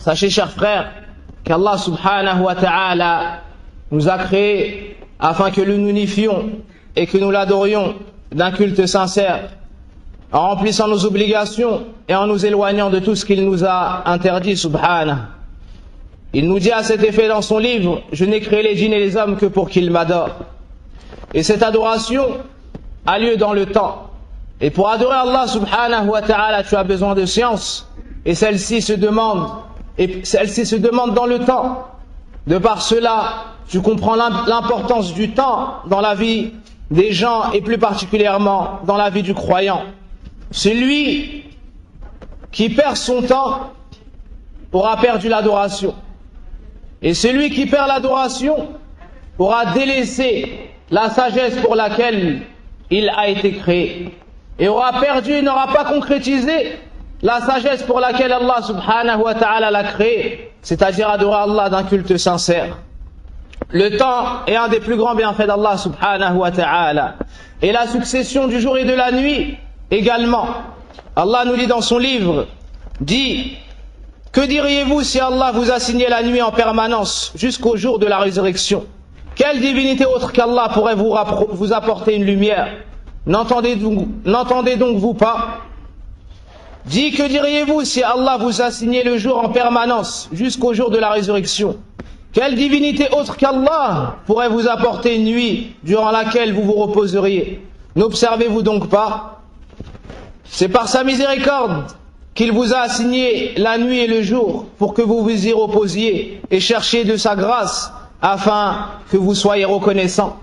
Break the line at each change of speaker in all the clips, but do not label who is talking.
Sachez, chers frères, qu'Allah subhanahu wa ta'ala nous a créés afin que nous l'unifions et que nous l'adorions d'un culte sincère, en remplissant nos obligations et en nous éloignant de tout ce qu'il nous a interdit, subhanahu. Il nous dit à cet effet dans son livre: je n'ai créé les djinns et les hommes que pour qu'ils m'adorent. Et cette adoration a lieu dans le temps. Et pour adorer Allah subhanahu wa ta'ala, tu as besoin de science. Et celle-ci se demande dans le temps. De par cela, tu comprends l'importance du temps dans la vie des gens et plus particulièrement dans la vie du croyant. Celui qui perd son temps aura perdu l'adoration. Et celui qui perd l'adoration aura délaissé la sagesse pour laquelle il a été créé. Et aura perdu, n'aura pas concrétisé la sagesse pour laquelle Allah subhanahu wa ta'ala l'a créé, c'est-à-dire adorer Allah d'un culte sincère. Le temps est un des plus grands bienfaits d'Allah subhanahu wa ta'ala. Et la succession du jour et de la nuit également. Allah nous dit dans son livre, dit: que diriez-vous si Allah vous assignait la nuit en permanence jusqu'au jour de la résurrection? Quelle divinité autre qu'Allah pourrait vous apporter une lumière? N'entendez donc vous pas? Dit: que diriez-vous si Allah vous assignait le jour en permanence jusqu'au jour de la résurrection? Quelle divinité autre qu'Allah pourrait vous apporter une nuit durant laquelle vous vous reposeriez? N'observez-vous donc pas? C'est par sa miséricorde qu'il vous a assigné la nuit et le jour pour que vous vous y reposiez et cherchiez de sa grâce afin que vous soyez reconnaissants.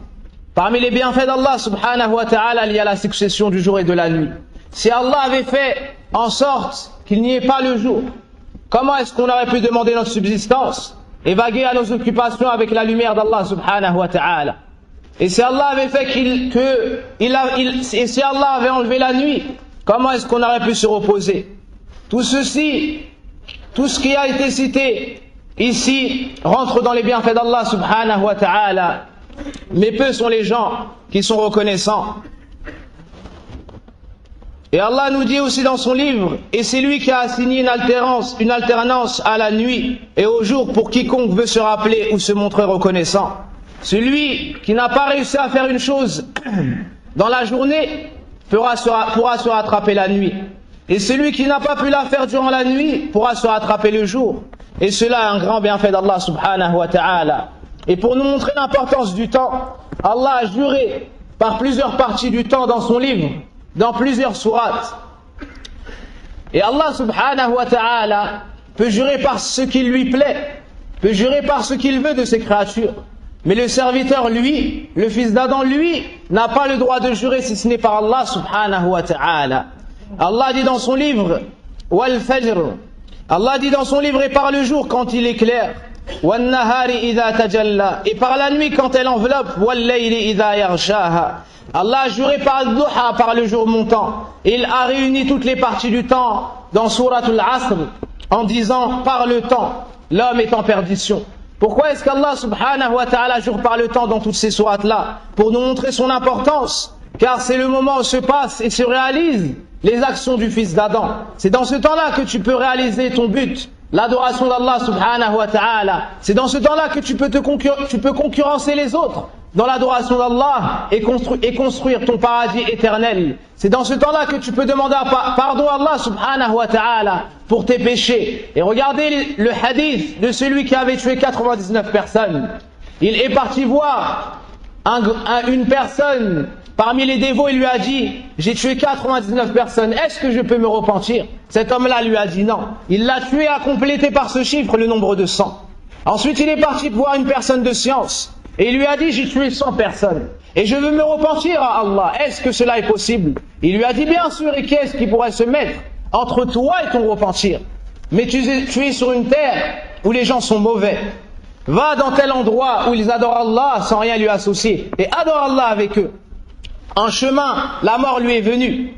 Parmi les bienfaits d'Allah subhanahu wa ta'ala, il y a la succession du jour et de la nuit. Si Allah avait fait en sorte qu'il n'y ait pas le jour, comment est-ce qu'on aurait pu demander notre subsistance et vaguer à nos occupations avec la lumière d'Allah subhanahu wa ta'ala? Et si Allah avait fait si Allah avait enlevé la nuit, comment est-ce qu'on aurait pu se reposer? Tout ceci, tout ce qui a été cité ici rentre dans les bienfaits d'Allah subhanahu wa ta'ala, mais peu sont les gens qui sont reconnaissants. Et Allah nous dit aussi dans son livre: et c'est lui qui a assigné une alternance à la nuit et au jour pour quiconque veut se rappeler ou se montrer reconnaissant. Celui qui n'a pas réussi à faire une chose dans la journée pourra se rattraper la nuit. Et celui qui n'a pas pu la faire durant la nuit pourra se rattraper le jour. Et cela est un grand bienfait d'Allah subhanahu wa ta'ala. Et pour nous montrer l'importance du temps, Allah a juré par plusieurs parties du temps dans son livre, dans plusieurs sourates. Et Allah subhanahu wa ta'ala peut jurer par ce qui lui plaît, peut jurer par ce qu'il veut de ses créatures. Mais le serviteur, lui, le fils d'Adam, lui, n'a pas le droit de jurer si ce n'est par Allah subhanahu wa ta'ala. Allah dit dans son livre, Wal Fajr. Allah dit dans son livre: et par le jour quand il éclaire, Wan Nahari idha tajalla, et par la nuit quand elle enveloppe, Wal Layli idha yarshaha. Allah a juré par le duha, par le jour montant. Il a réuni toutes les parties du temps dans Suratul Asr en disant par le temps, l'homme est en perdition. Pourquoi est-ce qu'Allah subhanahu wa ta'ala jure par le temps dans toutes ces sourates-là? Pour nous montrer son importance, car c'est le moment où se passent et se réalisent les actions du fils d'Adam. C'est dans ce temps-là que tu peux réaliser ton but, l'adoration d'Allah subhanahu wa ta'ala. C'est dans ce temps-là que tu peux concurrencer les autres dans l'adoration d'Allah et construire ton paradis éternel. C'est dans ce temps-là que tu peux demander pardon à Allah subhanahu wa ta'ala pour tes péchés. Et regardez le hadith de celui qui avait tué 99 personnes. Il est parti voir une personne parmi les dévots, il lui a dit: j'ai tué 99 personnes, est-ce que je peux me repentir? Cet homme-là lui a dit non. Il l'a tué, a complété par ce chiffre le nombre de 100. Ensuite, il est parti voir une personne de science et il lui a dit: j'ai tué 100 personnes et je veux me repentir à Allah, est-ce que cela est possible? Il lui a dit: bien sûr. Et qui est-ce qui pourrait se mettre entre toi et ton repentir? Mais tu es sur une terre où les gens sont mauvais. Va dans tel endroit où ils adorent Allah sans rien lui associer et adore Allah avec eux. En chemin, la mort lui est venue.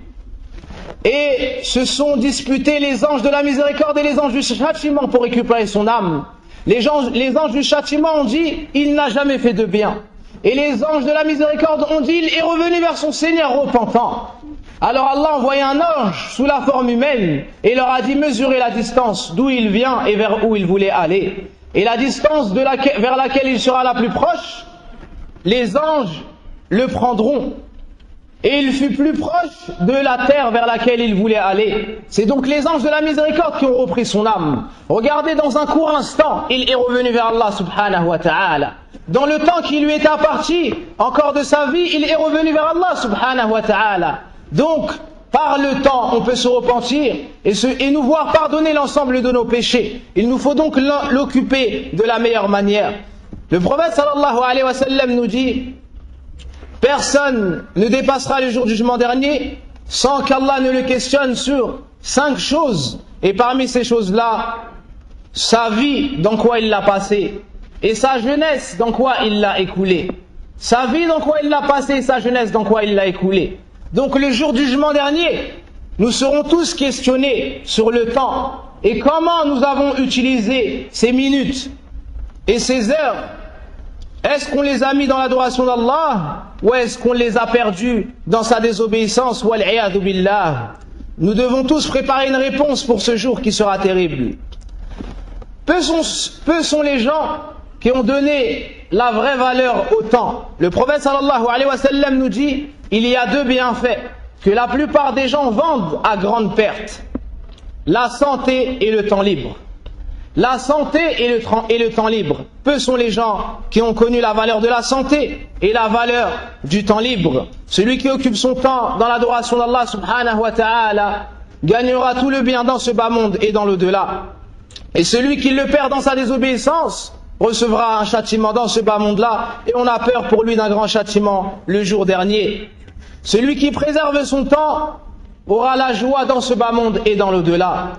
Et se sont disputés les anges de la miséricorde et les anges du châtiment pour récupérer son âme. Les anges du châtiment ont dit: il n'a jamais fait de bien. Et les anges de la miséricorde ont dit, il est revenu vers son Seigneur repentant. Alors Allah a envoyé un ange sous la forme humaine et leur a dit, mesurez la distance d'où il vient et vers où il voulait aller. Et la distance vers laquelle il sera la plus proche, les anges le prendront. Et il fut plus proche de la terre vers laquelle il voulait aller. C'est donc les anges de la miséricorde qui ont repris son âme. Regardez, dans un court instant, il est revenu vers Allah subhanahu wa ta'ala. Dans le temps qui lui était imparti, encore de sa vie, il est revenu vers Allah subhanahu wa ta'ala. Donc, par le temps, on peut se repentir et nous voir pardonner l'ensemble de nos péchés. Il nous faut donc l'occuper de la meilleure manière. Le prophète sallallahu alayhi wa sallam nous dit, personne ne dépassera le jour du jugement dernier sans qu'Allah ne le questionne sur 5 choses. Et parmi ces choses-là, sa vie, dans quoi il l'a passée, et sa jeunesse, dans quoi il l'a écoulée. Sa vie, dans quoi il l'a passée, et sa jeunesse, dans quoi il l'a écoulée. Donc le jour du jugement dernier, nous serons tous questionnés sur le temps et comment nous avons utilisé ces minutes et ces heures. Est-ce qu'on les a mis dans l'adoration d'Allah ou est-ce qu'on les a perdus dans sa désobéissance? Wal'iyadhu billah. Nous devons tous préparer une réponse pour ce jour qui sera terrible. Peu sont les gens qui ont donné la vraie valeur au temps. Le prophète sallallahu alayhi wa sallam nous dit, il y a 2 bienfaits que la plupart des gens vendent à grande perte: la santé et le temps libre. La santé et le temps libre. Peu sont les gens qui ont connu la valeur de la santé et la valeur du temps libre. Celui qui occupe son temps dans l'adoration d'Allah subhanahu wa ta'ala gagnera tout le bien dans ce bas monde et dans l'au-delà. Et celui qui le perd dans sa désobéissance recevra un châtiment dans ce bas monde-là, et on a peur pour lui d'un grand châtiment le jour dernier. Celui qui préserve son temps aura la joie dans ce bas monde et dans l'au-delà.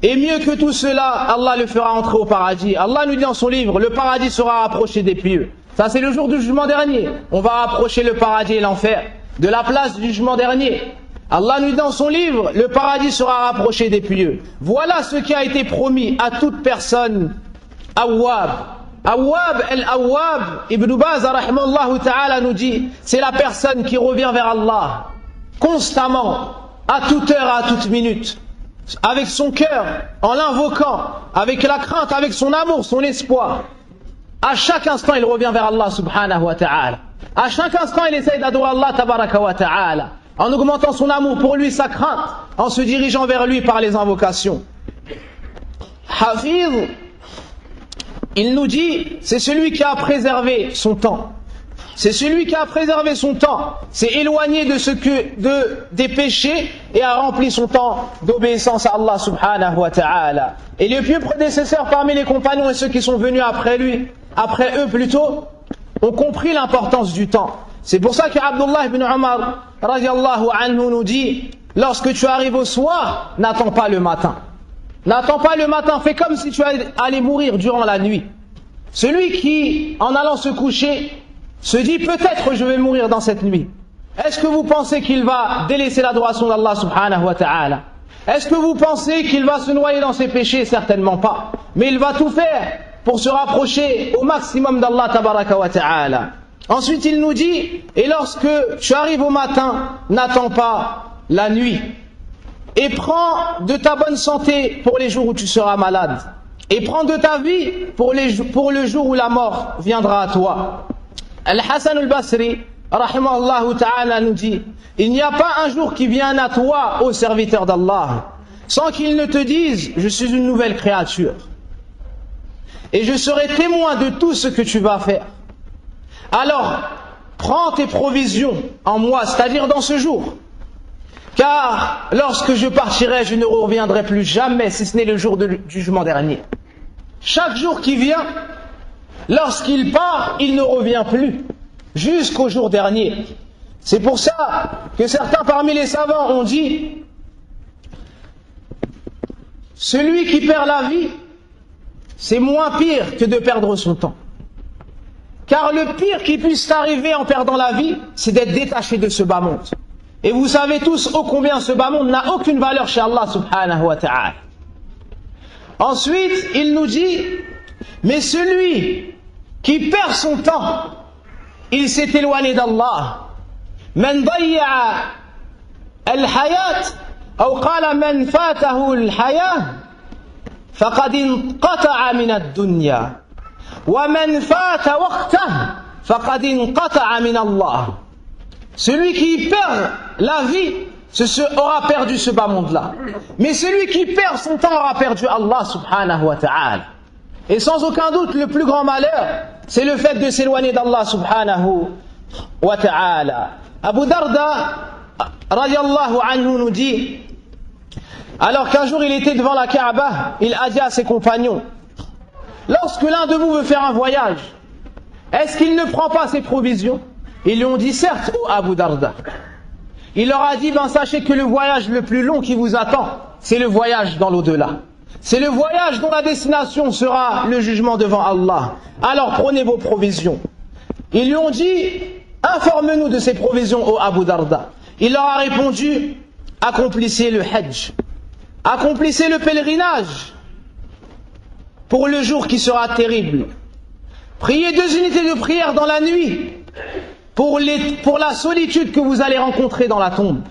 Et mieux que tout cela, Allah le fera entrer au paradis. Allah nous dit dans son livre, le paradis sera rapproché des pieux. Ça, c'est le jour du jugement dernier. On va rapprocher le paradis et l'enfer de la place du jugement dernier. Allah nous dit dans son livre, le paradis sera rapproché des pieux. Voilà ce qui a été promis à toute personne awwab. Awwab el-Awwab, Ibn Baz rahimahullah ta'ala nous dit, c'est la personne qui revient vers Allah constamment, à toute heure, à toute minute, avec son cœur, en l'invoquant, avec la crainte, avec son amour, son espoir. À chaque instant, il revient vers Allah subhanahu wa ta'ala. À chaque instant, il essaye d'adorer Allah tabaraka wa ta'ala, en augmentant son amour pour lui, sa crainte, en se dirigeant vers lui par les invocations. Hafiz, il nous dit, c'est celui qui a préservé son temps. C'est celui qui a préservé son temps, s'est éloigné des péchés et a rempli son temps d'obéissance à Allah subhanahu wa ta'ala. Et les pieux prédécesseurs parmi les compagnons et ceux qui sont venus après eux plutôt, ont compris l'importance du temps. C'est pour ça qu'Abdullah ibn Umar radiallahu anhu nous dit, lorsque tu arrives au soir, n'attends pas le matin. N'attends pas le matin, fais comme si tu allais mourir durant la nuit. Celui qui, en allant se coucher, se dit peut-être je vais mourir dans cette nuit. Est-ce que vous pensez qu'il va délaisser l'adoration d'Allah subhanahu wa ta'ala? Est-ce que vous pensez qu'il va se noyer dans ses péchés? Certainement pas. Mais il va tout faire pour se rapprocher au maximum d'Allah tabaraka wa ta'ala. Ensuite il nous dit, et lorsque tu arrives au matin, n'attends pas la nuit. Et prends de ta bonne santé pour les jours où tu seras malade. Et prends de ta vie pour le jour où la mort viendra à toi. Al-Hassan al-Basri, rahimahullah ta'ala, nous dit, il n'y a pas un jour qui vient à toi, ô serviteur d'Allah, sans qu'il ne te dise, je suis une nouvelle créature. Et je serai témoin de tout ce que tu vas faire. Alors, prends tes provisions en moi, c'est-à-dire dans ce jour. Car lorsque je partirai, je ne reviendrai plus jamais, si ce n'est le jour du jugement dernier. Chaque jour qui vient, lorsqu'il part, il ne revient plus, jusqu'au jour dernier. C'est pour ça que certains parmi les savants ont dit, celui qui perd la vie, c'est moins pire que de perdre son temps. Car le pire qui puisse arriver en perdant la vie, c'est d'être détaché de ce bas monde. Et vous savez tous ô combien ce bas monde n'a aucune valeur chez Allah subhanahu wa ta'ala. Ensuite, il nous dit, mais celui qui perd son temps il s'est éloigné d'Allah. من ضيع الحياة أو قال من فاته الحياة فقد انقطع من الدنيا ومن فات وقته فقد انقطع من الله. Celui qui perd la vie aura perdu ce bas monde-là. Mais celui qui perd son temps aura perdu Allah subhanahu wa ta'ala. Et sans aucun doute, le plus grand malheur, c'est le fait de s'éloigner d'Allah subhanahu wa ta'ala. Abu Darda, radiallahu anhu, nous dit, alors qu'un jour il était devant la Kaaba, il a dit à ses compagnons, lorsque l'un de vous veut faire un voyage, est-ce qu'il ne prend pas ses provisions? Ils lui ont dit, certes, ô Abu Darda. Il leur a dit, ben sachez que le voyage le plus long qui vous attend, c'est le voyage dans l'au-delà. C'est le voyage dont la destination sera le jugement devant Allah. Alors prenez vos provisions. Ils lui ont dit, informe-nous de ces provisions, ô Abu Darda. Il leur a répondu, accomplissez le hajj, accomplissez le pèlerinage pour le jour qui sera terrible. Priez 2 unités de prière dans la nuit pour la solitude que vous allez rencontrer dans la tombe.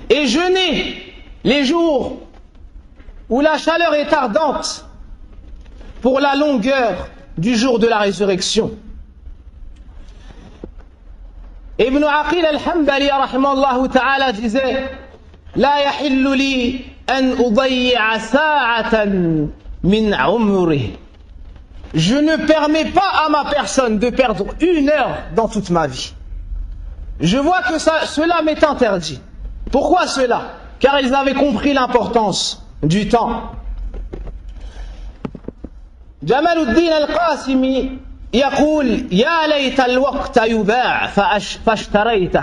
Et jeûnez les jours où la chaleur est ardente pour la longueur du jour de la résurrection. Ibn Aqil al-Hanbali rahimahullah ta'ala disait, La yahillu li an udayya sa'atan min umri. Je ne permets pas à ma personne de perdre 1 heure dans toute ma vie. Je vois que cela m'est interdit. Pourquoi cela? Car ils avaient compris l'importance du temps. Jamaluddin al-Qasimi يقول يا ليت الوقت يباع فاشتريته.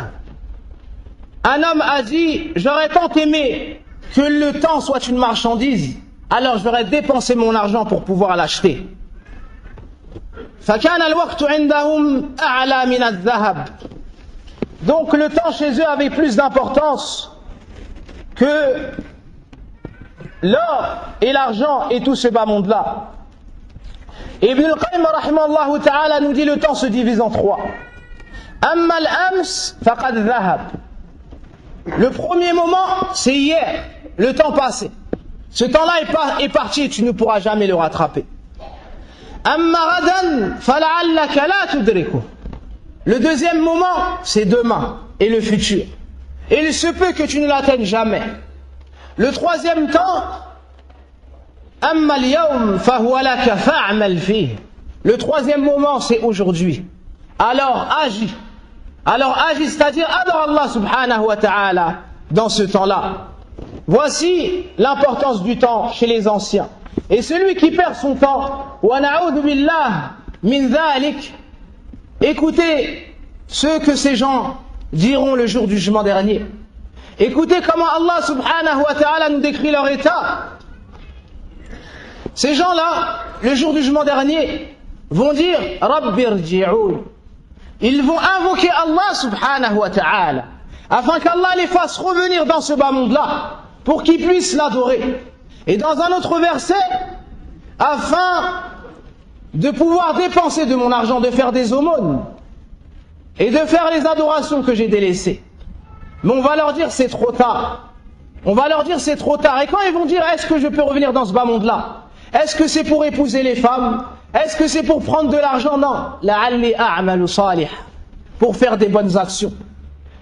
Un homme a dit, j'aurais tant aimé que le temps soit une marchandise, alors j'aurais dépensé mon argent pour pouvoir l'acheter. فكان الوقت عندهم أعلى من الذهب. Donc le temps chez eux avait plus d'importance que l'or et l'argent et tout ce bas monde-là. Ibn al-Qayyim rahimahullah ta'ala nous dit, le temps se divise en 3. Amma al-ams faqad dhahab. Le premier moment, c'est hier, le temps passé. Ce temps-là est parti et tu ne pourras jamais le rattraper. Amma ghadan fala'allaka la tudriku. Le deuxième moment, c'est demain et le futur. Et il se peut que tu ne l'atteignes jamais. Le troisième temps, Amma al-yawm fahuwa laka fa'mal fihi. Le troisième moment, c'est aujourd'hui. Alors agis. Alors agis, c'est-à-dire adore Allah subhanahu wa ta'ala dans ce temps-là. Voici l'importance du temps chez les anciens. Et celui qui perd son temps, wa na'udhu billah min dhalik. Écoutez ce que ces gens diront le jour du jugement dernier. Écoutez comment Allah subhanahu wa ta'ala nous décrit leur état. Ces gens-là, le jour du jugement dernier, vont dire Rabbi irji'un. Ils vont invoquer Allah subhanahu wa ta'ala afin qu'Allah les fasse revenir dans ce bas monde-là pour qu'ils puissent l'adorer. Et dans un autre verset, afin de pouvoir dépenser de mon argent, de faire des aumônes et de faire les adorations que j'ai délaissées. Mais on va leur dire c'est trop tard. On va leur dire c'est trop tard. Et quand ils vont dire est-ce que je peux revenir dans ce bas monde-là? Est-ce que c'est pour épouser les femmes? Est-ce que c'est pour prendre de l'argent? Non. La'alli a'malu salih. Pour faire des bonnes actions.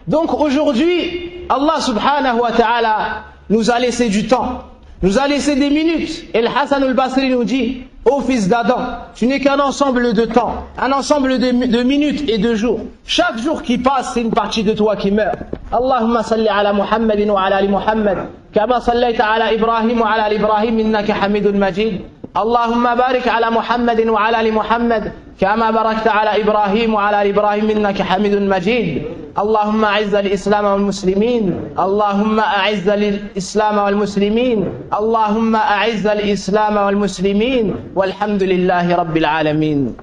Donc aujourd'hui, Allah subhanahu wa ta'ala nous a laissé du temps. Nous a laissé des minutes. Et le Hassan al-Basri nous dit, ô fils d'Adam, tu n'es qu'un ensemble de temps, un ensemble de minutes et de jours. Chaque jour qui passe, c'est une partie de toi qui meurt. Allahumma salli ala Muhammadin wa ala ali Muhammad, kama sallaita ala Ibrahim wa ala ali Ibrahim, innaka hamidun majid. اللهم بارك على محمد وعلى ال محمد كما باركت على ابراهيم وعلى ال ابراهيم انك حميد مجيد. اللهم اعز الاسلام والمسلمين. اللهم اعز الاسلام والمسلمين. اللهم اعز الاسلام والمسلمين والحمد لله رب العالمين.